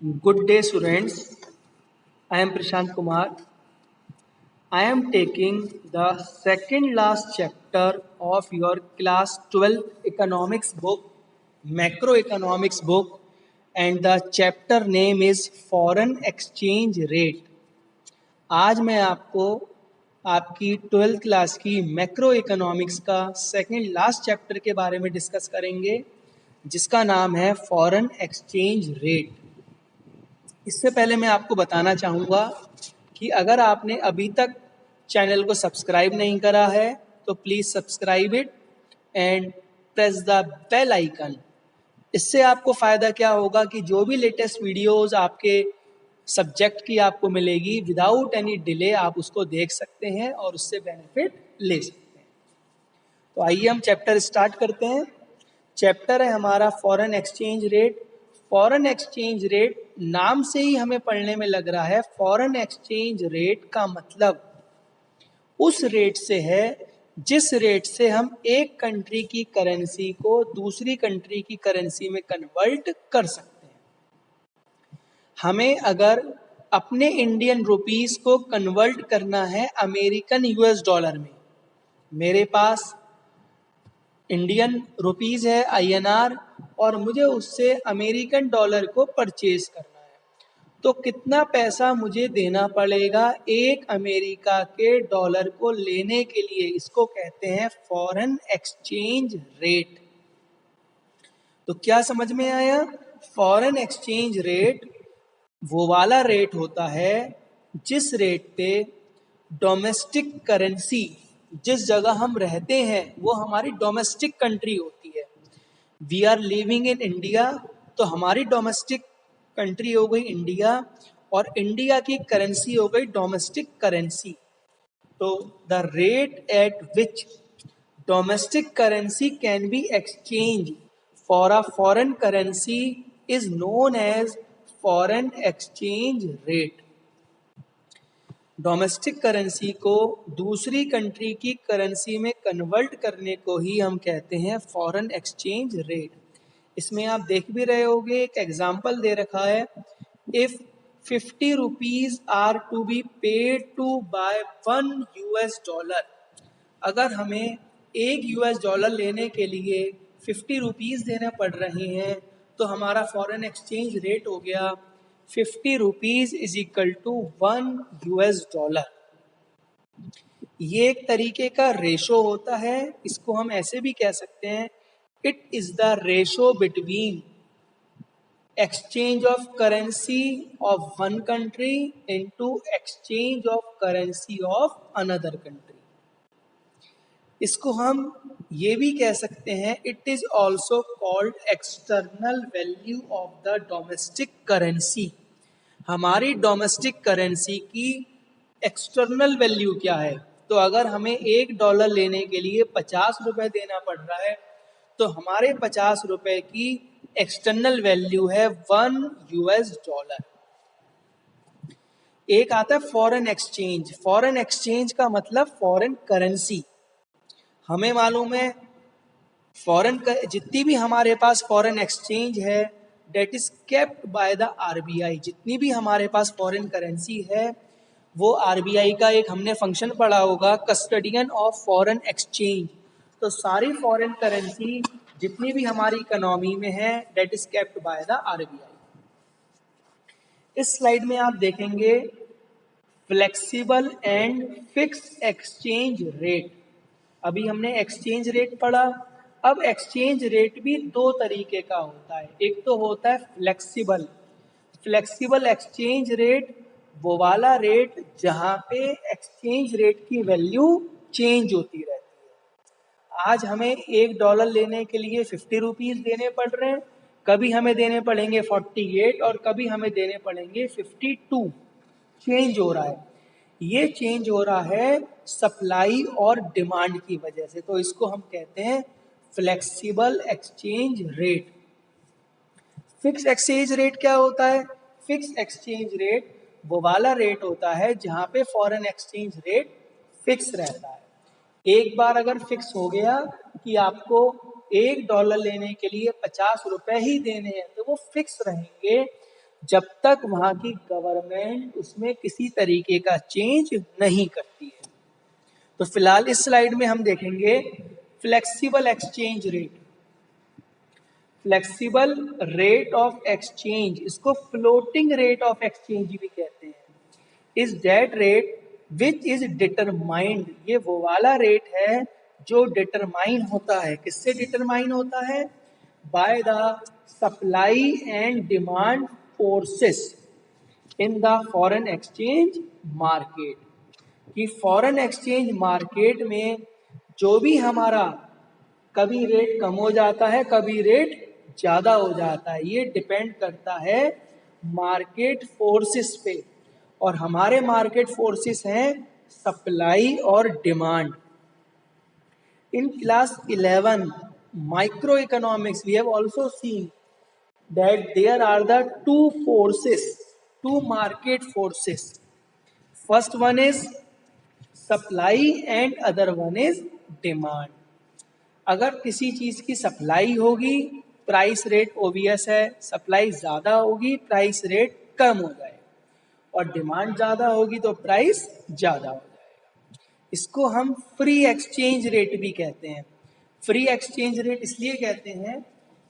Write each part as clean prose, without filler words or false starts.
Good day, students. I am Prashant Kumar. I am taking the second last chapter of your class 12 economics book, macroeconomics book, and the chapter name is foreign exchange rate. आज मैं आपको आपकी 12th class की macro economics का second last chapter के बारे में discuss करेंगे, जिसका नाम है फॉरेन एक्सचेंज रेट। इससे पहले मैं आपको बताना चाहूँगा कि अगर आपने अभी तक चैनल को सब्सक्राइब नहीं करा है तो please subscribe it and press the bell icon. इससे आपको फ़ायदा क्या होगा कि जो भी लेटेस्ट वीडियोस आपके सब्जेक्ट की आपको मिलेगी, विदाउट एनी डिले आप उसको देख सकते हैं और उससे बेनिफिट ले सकते हैं। तो आइए हम चैप्टर स्टार्ट करते हैं। चैप्टर है हमारा foreign exchange rate. Foreign exchange rate नाम से ही हमें पढ़ने में लग रहा है, फॉरेन एक्सचेंज रेट का मतलब उस रेट से है जिस रेट से हम एक कंट्री की करेंसी को दूसरी कंट्री की करेंसी में कन्वर्ट कर सकते हैं। हमें अगर अपने इंडियन रुपीस को कन्वर्ट करना है अमेरिकन यूएस डॉलर में, मेरे पास इंडियन रुपीस है INR और मुझे उससे अमेरिकन डॉलर को परचेज करना है, तो कितना पैसा मुझे देना पड़ेगा एक अमेरिका के डॉलर को लेने के लिए? इसको कहते हैं फॉरेन एक्सचेंज रेट। तो क्या समझ में आया? फॉरेन एक्सचेंज रेट वो वाला रेट होता है जिस रेट पे डोमेस्टिक करेंसी, जिस जगह हम रहते हैं वो हमारी डोमेस्टिक कंट्री होती है। We are living in India, तो हमारी डोमेस्टिक कंट्री हो गई इंडिया और इंडिया की करेंसी हो गई डोमेस्टिक करेंसी। तो the rate at which domestic currency can be exchange for a foreign currency is known as foreign exchange rate. Domestic currency को दूसरी कंट्री की करेंसी में कन्वर्ट करने को ही हम कहते हैं फॉरेन एक्सचेंज रेट। इसमें आप देख भी रहे होंगे, एक एग्जाम्पल दे रखा है, if 50 rupees are to be paid to buy $1। अगर हमें $1 लेने के लिए 50 रुपीज देने पड़ रहे हैं तो हमारा फॉरेन एक्सचेंज रेट हो गया 50 रुपीज इज इक्वल टू $1। ये एक तरीके का रेशो होता है। इसको हम ऐसे भी कह सकते हैं, it is the ratio between exchange of currency of one country into exchange of currency of another country. इसको हम ये भी कह सकते हैं, it is also called external value of the domestic currency. हमारी डोमेस्टिक करेंसी की एक्सटर्नल वैल्यू क्या है? तो अगर हमें $1 लेने के लिए 50 रुपए देना पड़ रहा है तो हमारे 50 रुपए की एक्सटर्नल वैल्यू है $1। एक आता है फॉरेन एक्सचेंज। फॉरेन एक्सचेंज का मतलब फॉरेन करेंसी। हमें मालूम है फॉरेन जितनी भी हमारे पास फॉरेन एक्सचेंज है that is kept by the RBI। जितनी भी हमारे पास फॉरेन करेंसी है वो RBI का एक हमने फंक्शन पढ़ा होगा, कस्टडियन ऑफ फॉरेन एक्सचेंज। तो सारी फॉरेन करेंसी जितनी भी हमारी इकोनॉमी में है that is kept by the RBI। इस स्लाइड में आप देखेंगे flexible and fix exchange rate. अभी हमने एक्सचेंज रेट पढ़ा, अब एक्सचेंज रेट भी दो तरीके का होता है। एक तो होता है फ्लेक्सिबल। फ्लेक्सिबल एक्सचेंज रेट वो वाला रेट जहाँ पे एक्सचेंज रेट की वैल्यू चेंज होती रहती है। आज हमें $1 लेने के लिए 50 रुपीज देने पड़ रहे हैं, कभी हमें देने पड़ेंगे 48 और कभी हमें देने पड़ेंगे 52। चेंज हो रहा है। ये चेंज हो रहा है सप्लाई और डिमांड की वजह से। तो इसको हम कहते हैं flexible exchange rate. Fix exchange rate क्या होता है? फिक्स एक्सचेंज रेट वो वाला रेट होता है जहां पे फॉरेन एक्सचेंज रेट फिक्स रहता है। एक बार अगर फिक्स हो गया कि आपको $1 लेने के लिए 50 रुपए ही देने हैं तो वो फिक्स रहेंगे। जब तक वहां की गवर्नमेंट उसमें किसी तरीके का चेंज नहीं करती है। तो फिलहाल इस स्लाइड में हम देखेंगे flexible exchange rate. Flexible rate of exchange, इसको फ्लोटिंग रेट ऑफ एक्सचेंज भी कहते हैं। Is that rate which is determined, ये वो वाला रेट है जो डिटरमाइन होता है। किससे डिटरमाइन होता है? By the supply and demand forces in the foreign exchange market. कि फॉरेन एक्सचेंज मार्केट में जो भी हमारा कभी रेट कम हो जाता है, कभी रेट ज्यादा हो जाता है, ये डिपेंड करता है मार्केट फोर्सेस पे। और हमारे मार्केट फोर्सेस हैं सप्लाई और demand. In class 11 micro economics we have also seen that there are the two forces, two market forces. First one is supply and other one is demand. अगर किसी चीज की supply होगी, price rate obvious है, supply ज्यादा होगी price rate कम हो जाएगा, और डिमांड ज्यादा होगी तो प्राइस ज्यादा हो जाएगा। इसको हम फ्री एक्सचेंज रेट भी कहते हैं। फ्री एक्सचेंज रेट इसलिए कहते हैं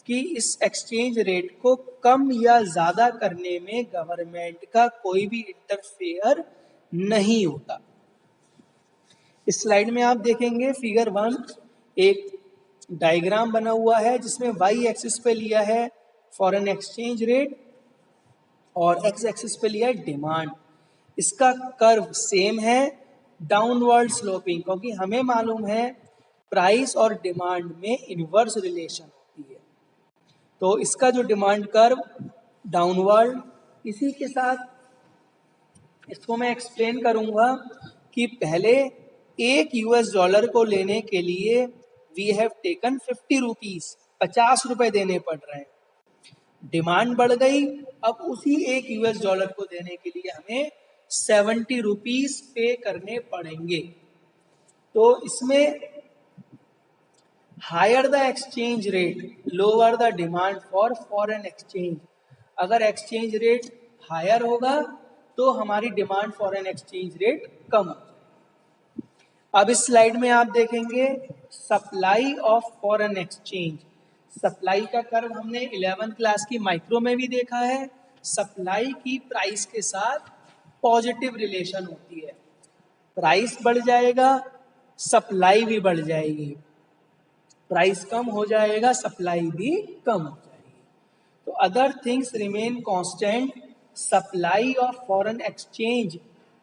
कि इस एक्सचेंज रेट को कम या ज्यादा करने में गवर्नमेंट का कोई भी इंटरफेयर नहीं होता। इस स्लाइड में आप देखेंगे फिगर 1, एक डायग्राम बना हुआ है जिसमें वाई एक्सिस पे लिया है फॉरेन एक्सचेंज रेट और एक्स एक्सिस पे लिया है डिमांड। इसका कर्व सेम है, डाउनवर्ड स्लोपिंग, क्योंकि हमें मालूम है प्राइस और डिमांड में इनवर्स रिलेशन होती है। तो इसका जो डिमांड कर्व डाउनवर्ड, इसी के साथ इसको मैं एक्सप्लेन करूंगा कि पहले एक यूएस डॉलर को लेने के लिए वी हैव टेकन 50 रुपीज, 50 रुपए देने पड़ रहे हैं। डिमांड बढ़ गई, अब उसी एक यूएस डॉलर को देने के लिए हमें 70 रुपीज पे करने पड़ेंगे। तो इसमें higher the exchange rate lower the demand for foreign exchange. अगर एक्सचेंज रेट हायर होगा तो हमारी डिमांड फॉरेन एक्सचेंज रेट कम होगा। अब इस स्लाइड में आप देखेंगे supply of foreign exchange. Supply का कर्व हमने 11th क्लास की माइक्रो में भी देखा है। सप्लाई की प्राइस के साथ पॉजिटिव रिलेशन होती है। प्राइस बढ़ जाएगा, सप्लाई भी बढ़ जाएगी, प्राइस कम हो जाएगा, सप्लाई भी कम हो जाएगी। तो other things remain constant, supply of foreign exchange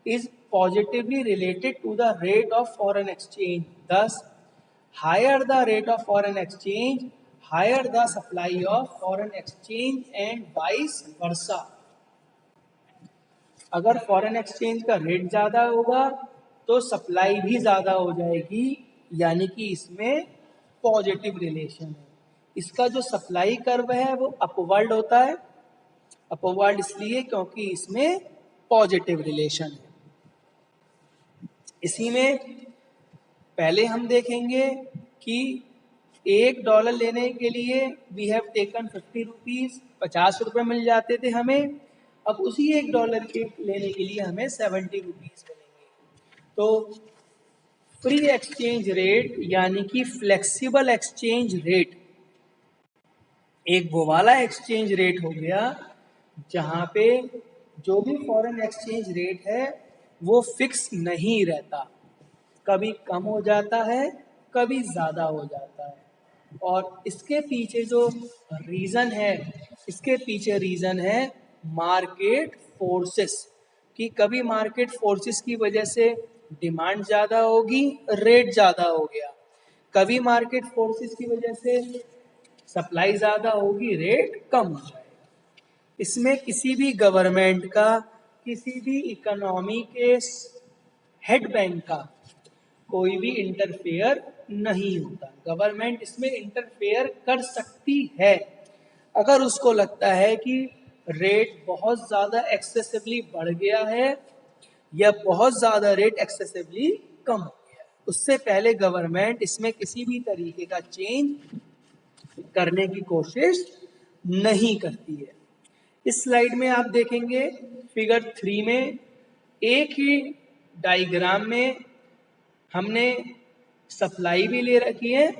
is positively related to the rate of foreign exchange. Thus, higher the rate of foreign exchange, higher the supply of foreign exchange and vice versa. अगर foreign exchange का rate ज्यादा होगा तो supply भी ज्यादा हो जाएगी, यानी कि इसमें पॉजिटिव रिलेशन है। इसका जो सप्लाई कर्व है वो अपवर्ड होता है। अपवर्ड इसलिए क्योंकि इसमें पॉजिटिव रिलेशन है। इसी में पहले हम देखेंगे कि $1 लेने के लिए वी हैव टेकन 50 रुपीज, 50 रुपए मिल जाते थे हमें। अब उसी $1 के लेने के लिए हमें 70 रुपीज मिलेंगे। तो फ्री एक्सचेंज रेट यानी कि फ्लेक्सिबल एक्सचेंज रेट एक वो वाला एक्सचेंज रेट हो गया जहां पे जो भी फॉरेन एक्सचेंज रेट है वो फिक्स नहीं रहता, कभी कम हो जाता है, कभी ज्यादा हो जाता है। और इसके पीछे जो रीजन है, इसके पीछे रीजन है मार्केट फोर्सेस। कि कभी मार्केट फोर्सेस की वजह से डिमांड ज्यादा होगी, रेट ज्यादा हो गया, कभी मार्केट फोर्सेस की वजह से सप्लाई ज्यादा होगी, रेट कम हो जाएगा। इसमें किसी भी गवर्नमेंट का, किसी भी इकोनॉमी के हेड बैंक का कोई भी इंटरफेयर नहीं होता। गवर्नमेंट इसमें इंटरफेयर कर सकती है अगर उसको लगता है कि रेट बहुत ज्यादा एक्सेसिवली बढ़ गया है या बहुत ज्यादा रेट एक्सेसिवली कम हो गया है। उससे पहले गवर्नमेंट इसमें किसी भी तरीके का चेंज करने की कोशिश नहीं करती है। इस स्लाइड में आप देखेंगे फिगर 3 में एक ही डायग्राम में हमने सप्लाई भी ले रखी है,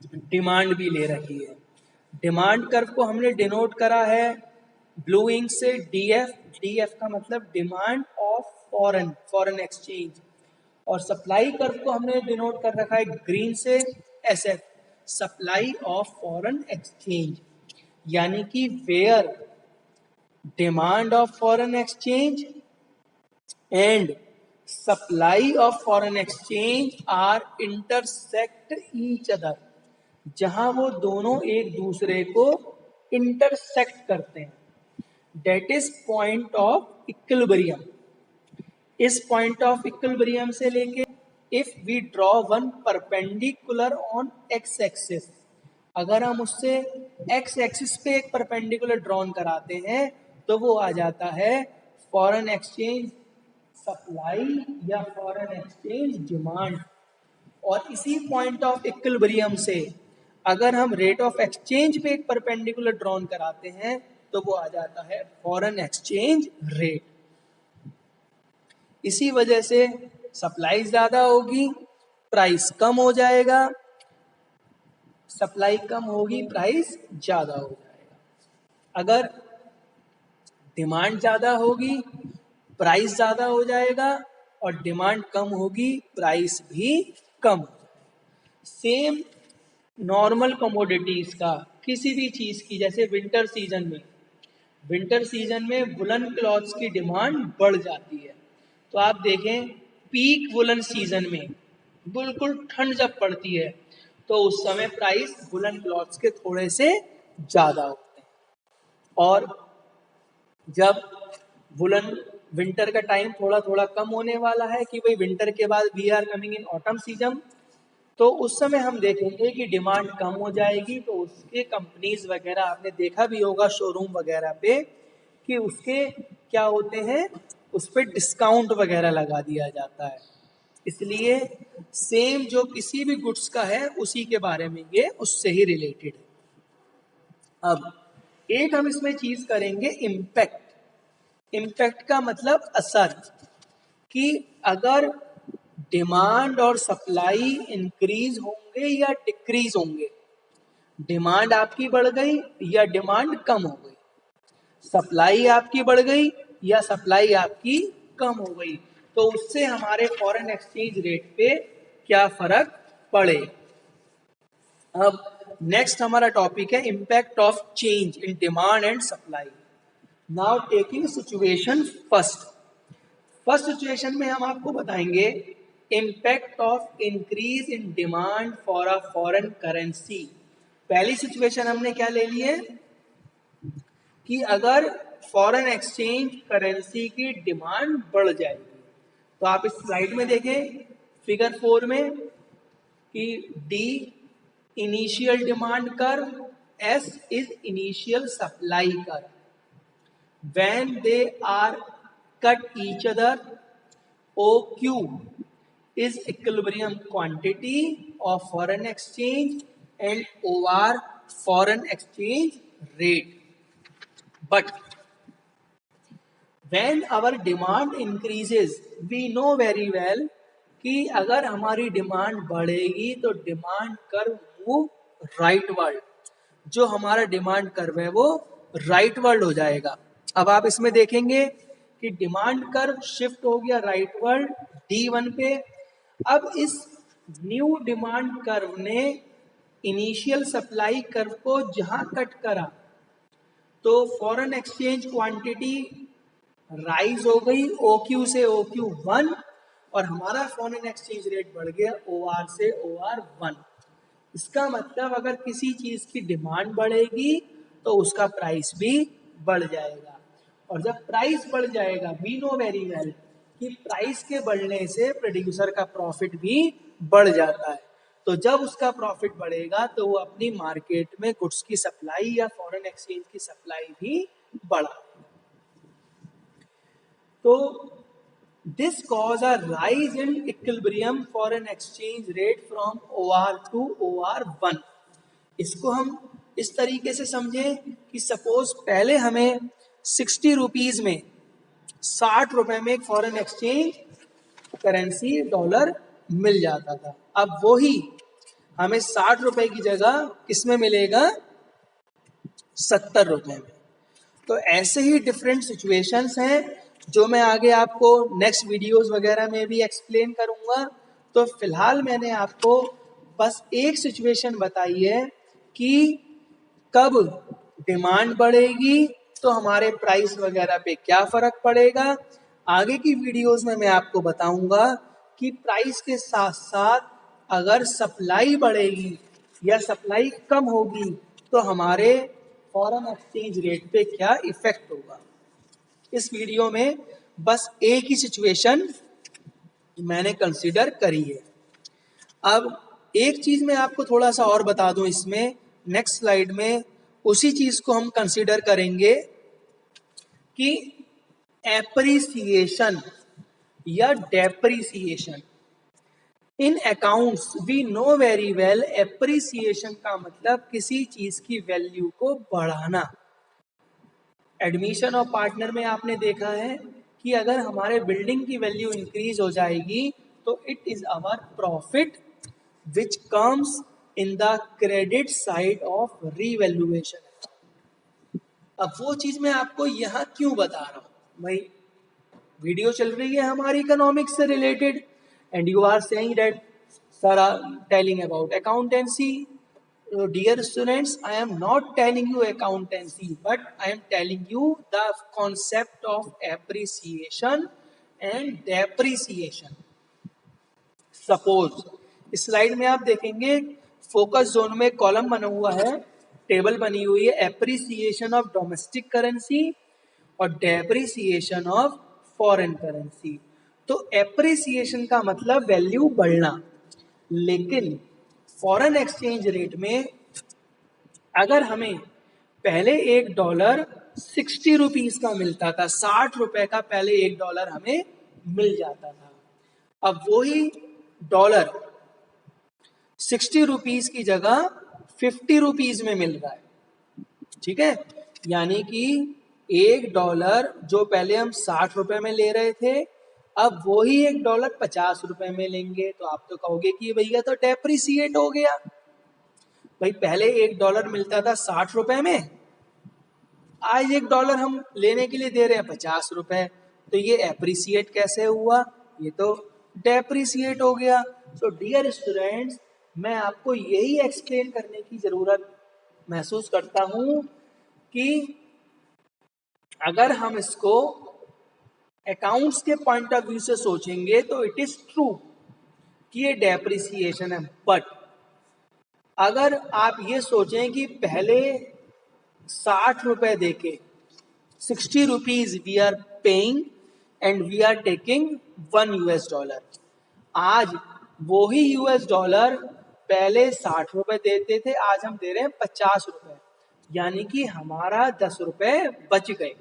डिमांड भी ले रखी है। डिमांड कर्व को हमने डिनोट करा है ब्लू इंक से डीएफ। डीएफ का मतलब डिमांड ऑफ फॉरेन एक्सचेंज, और सप्लाई कर्व को हमने डिनोट कर रखा है ग्रीन से SF, supply of foreign exchange. यानी कि where demand of foreign exchange and supply of foreign exchange are intersect each other, जहां वो दोनों एक दूसरे को इंटरसेक्ट करते हैं, that is point of equilibrium. इस पॉइंट ऑफ इक्विलिब्रियम से लेके if we draw one perpendicular on x axis, अगर हम उससे एक्स एक्सिस पे एक परपेंडिकुलर ड्रॉन कराते हैं तो वो आ जाता है फॉरेन एक्सचेंज सप्लाई या फॉरेन एक्सचेंज डिमांड। और इसी पॉइंट ऑफ इक्विलिब्रियम से अगर हम रेट ऑफ एक्सचेंज पे एक परपेंडिकुलर ड्रॉन कराते हैं तो वो आ जाता है फॉरेन एक्सचेंज रेट। इसी वजह से सप्लाई ज्यादा होगी, प्राइस कम हो जाएगा, सप्लाई कम होगी, प्राइस ज्यादा हो जाएगा। अगर डिमांड ज्यादा होगी, प्राइस ज्यादा हो जाएगा, और डिमांड कम होगी, प्राइस भी कम हो जाएगा। सेम नॉर्मल कमोडिटीज का, किसी भी चीज की, जैसे विंटर सीजन में वुलन क्लॉथ्स की डिमांड बढ़ जाती है। तो आप देखें पीक वुलन सीजन में बिल्कुल ठंड जब पड़ती है तो उस समय प्राइस वुलन क्लॉथ्स के थोड़े से ज्यादा होते हैं, और जब वुलन विंटर का टाइम थोड़ा थोड़ा कम होने वाला है कि भाई विंटर के बाद we are coming in autumn season, तो उस समय हम देखेंगे कि डिमांड कम हो जाएगी। तो उसके कंपनीज वगैरह आपने देखा भी होगा शोरूम वगैरह पे कि उसके क्या होते हैं, उस पर डिस्काउंट वगैरह लगा दिया जाता है। इसलिए सेम जो किसी भी गुड्स का है उसी के बारे में ये उससे ही रिलेटेड है। अब एक हम इसमें चीज करेंगे इम्पैक्ट। इम्पैक्ट का मतलब असर, कि अगर डिमांड और सप्लाई इंक्रीज होंगे या डिक्रीज होंगे, डिमांड आपकी बढ़ गई या डिमांड कम हो गई, सप्लाई आपकी बढ़ गई या सप्लाई आपकी कम हो गई, तो उससे हमारे फॉरेन एक्सचेंज रेट पे क्या फर्क पड़े। अब नेक्स्ट हमारा टॉपिक है impact of change in demand and supply. Now taking situation first situation में हम आपको बताएंगे impact of increase in demand for a foreign currency. पहली सिचुएशन हमने क्या ले ली है कि अगर फॉरेन एक्सचेंज करेंसी की डिमांड बढ़ जाएगी, तो आप इस स्लाइड में देखें फिगर 4 में कि D initial demand curve, S is initial supply curve. when they are cut each other, OQ is equilibrium quantity of foreign exchange and OR foreign exchange rate. But when our demand increases, we know very well कि अगर हमारी demand बढ़ेगी तो demand curve move rightward, जो हमारा demand curve है वो rightward हो जाएगा। अब आप इसमें देखेंगे कि डिमांड कर्व शिफ्ट हो गया राइटवर्ड D1 पे। अब इस न्यू डिमांड कर्व ने इनिशियल सप्लाई कर्व को जहां कट करा तो फॉरेन एक्सचेंज क्वांटिटी राइज हो गई OQ से OQ1, और हमारा फॉरेन एक्सचेंज रेट बढ़ गया OR से OR1। इसका मतलब अगर किसी चीज की डिमांड बढ़ेगी तो उसका प्राइस भी बढ़ जाएगा, और जब प्राइस बढ़ जाएगा वी नो वेरी वेल कि प्राइस के बढ़ने से प्रोड्यूसर का प्रॉफिट भी बढ़ जाता है। तो जब उसका प्रॉफिट बढ़ेगा तो वो अपनी मार्केट में गुड्स की सप्लाई या फॉरेन एक्सचेंज की सप्लाई भी बढ़ा। तो this cause a rise in equilibrium foreign exchange rate from OR to OR1। इसको हम इस तरीके से समझें कि सपोज पहले हमें 60 रुपीज में 60 रुपए में एक फॉरेन एक्सचेंज करेंसी डॉलर मिल जाता था। अब वही हमें 60 रुपए की जगह किसमें मिलेगा, 70 रुपए में। तो ऐसे ही डिफरेंट सिचुएशंस हैं जो मैं आगे आपको नेक्स्ट वीडियोस वगैरह में भी एक्सप्लेन करूंगा। तो फिलहाल मैंने आपको बस एक सिचुएशन बताई है कि कब डिमांड बढ़ेगी तो हमारे प्राइस वगैरह पे क्या फर्क पड़ेगा। आगे की वीडियोस में मैं आपको बताऊंगा कि प्राइस के साथ साथ अगर सप्लाई बढ़ेगी या सप्लाई कम होगी तो हमारे फॉरेन एक्सचेंज रेट पे क्या इफेक्ट होगा। इस वीडियो में बस एक ही सिचुएशन मैंने कंसीडर करी है। अब एक चीज मैं आपको थोड़ा सा और बता दूं, इसमें नेक्स्ट स्लाइड में उसी चीज को हम कंसीडर करेंगे कि एप्रिसिएशन या depreciation. In accounts we know very well appreciation का मतलब किसी चीज की वैल्यू को बढ़ाना। एडमिशन और पार्टनर में आपने देखा है कि अगर हमारे बिल्डिंग की वैल्यू इंक्रीज हो जाएगी तो it is our profit which comes in the credit side of revaluation. अब वो चीज मैं आपको यहाँ क्यों बता रहा हूं भाई, वीडियो चल रही है हमारी इकोनॉमिक्स से related and you are saying that sir telling about accountancy. Dear students, I am not telling you accountancy, but I am telling you the concept of appreciation and depreciation. Suppose इस slide में आप देखेंगे focus zone में column बना हुआ है, table बनी हुई है, एप्रिसिएशन ऑफ डोमेस्टिक करेंसी और डेप्रिसिएशन ऑफ फॉरेन करेंसी। तो एप्रिसिएशन का मतलब वैल्यू बढ़ना, लेकिन फॉरेन एक्सचेंज रेट में अगर हमें पहले $1 60 रुपीज का मिलता था, 60 रुपए का पहले $1 हमें मिल जाता था, अब वही डॉलर 60 रुपीज की जगह 50 रुपीज में मिल रहा है। ठीक है, यानी कि $1 जो पहले हम 60 रुपए में ले रहे थे, अब वही $1 50 रुपए में लेंगे। तो आप तो कहोगे कि भैया तो डेप्रिसिएट हो गया। भाई पहले $1 मिलता था 60 रुपए में, आज $1 हम लेने के लिए दे रहे हैं 50 रुपए, तो ये एप्रिसिएट कैसे हुआ, ये तो डेप्रिसिएट हो गया। सो डियर स्टूडेंट्स, मैं आपको यही एक्सप्लेन करने की जरूरत महसूस करता हूं कि अगर हम इसको अकाउंट्स के पॉइंट ऑफ व्यू से सोचेंगे तो इट इज ट्रू कि ये डेप्रिसिएशन है, बट अगर आप ये सोचें कि पहले 60 रुपए देके 60 rupees we are paying and we are taking $1, आज वो ही $, पहले 60 रुपए देते थे, आज हम दे रहे हैं 50 रुपए, यानी कि हमारा 10 रुपए बच गए।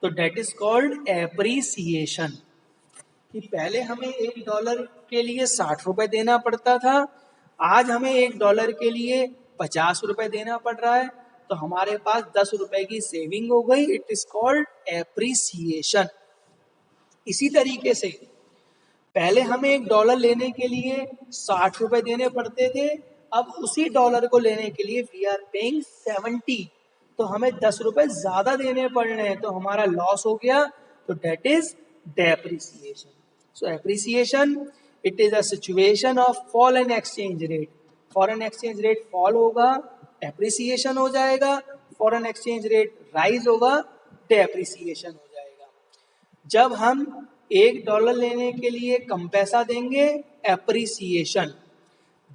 तो डेट इज कॉल्ड एप्रिसिएशन, कि पहले हमें $1 के लिए 60 रुपए देना पड़ता था, आज हमें $1 के लिए 50 रुपए देना पड़ रहा है, तो हमारे पास 10 रुपए की सेविंग हो गई। It is called appreciation. इसी तरीके से पहले हमें $1 लेने के लिए 60 रुपए देने पड़ते थे, अब उसी डॉलर को लेने के लिए वी आर पेइंग 70, तो हमें 10 रुपए ज्यादा देने पड़ रहे हैं, तो हमारा लॉस हो गया। तो that is depreciation. So appreciation it is a situation of fall in exchange rate. Foreign exchange rate fall होगा, एप्रिसिएशन हो जाएगा, फॉरेन एक्सचेंज रेट राइज होगा, डेप्रिसिएशन हो जाएगा। जब हम $1 लेने के लिए कम पैसा देंगे, एप्रिसिएशन।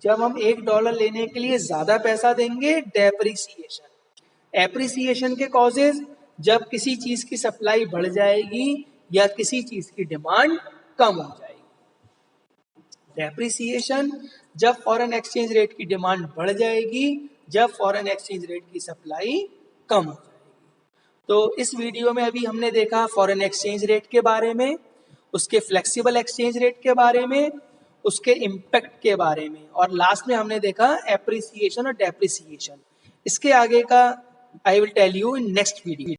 जब हम $1 लेने के लिए ज्यादा पैसा देंगे, डेप्रिसिएशन। एप्रिसिएशन के कॉजेज, जब किसी चीज की सप्लाई बढ़ जाएगी या किसी चीज की डिमांड कम हो जाएगी। डेप्रिसिएशन, जब फॉरेन एक्सचेंज रेट की डिमांड बढ़ जाएगी, जब फॉरेन एक्सचेंज रेट की सप्लाई कम हो जाएगी। तो इस वीडियो में अभी हमने देखा फॉरेन एक्सचेंज रेट के बारे में, उसके फ्लेक्सिबल एक्सचेंज रेट के बारे में, उसके इम्पैक्ट के बारे में, और लास्ट में हमने देखा एप्रिसिएशन और डेप्रिसिएशन। इसके आगे का I will tell you in next video.